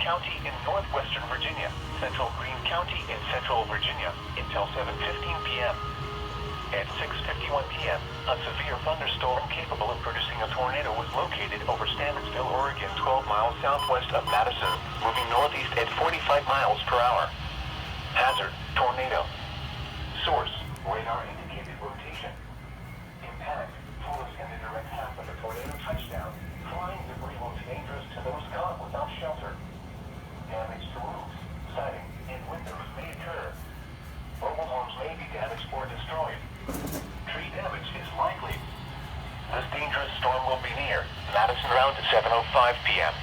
County in northwestern Virginia, central Greene County in central Virginia, until 7:15 p.m. At 6:51 p.m., a severe thunderstorm capable of producing a tornado was located over Stamansville, Oregon, 12 miles southwest of Madison, moving northeast at 45 miles per hour. Hazard, tornado. Source, radar indicated rotation. Impact, force in the direct path of the tornado touchdown. Flying debris will be dangerous to those caught without shelter. Damage to roofs, siding, and windows may occur. Mobile homes may be damaged or destroyed. Tree damage is likely. This dangerous storm will be near Madison around 7:05 p.m.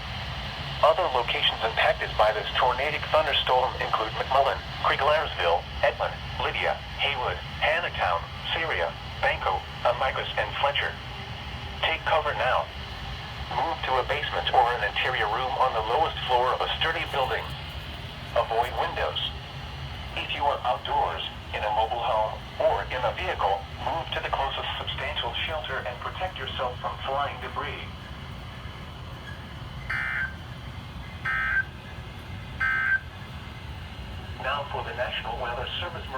Other locations impacted by this tornadic thunderstorm include McMullen, Krieglersville, Edmond, Lydia, Haywood, Hannahtown, Syria, Banco, Amicus, and Fletcher. Take cover now. Move to a basement or an interior room on the lowest floor of a sturdy building. Avoid windows. If you are outdoors, in a mobile home, or in a vehicle, move to the closest substantial shelter and protect yourself from flying debris. Now for the National Weather Service Marine.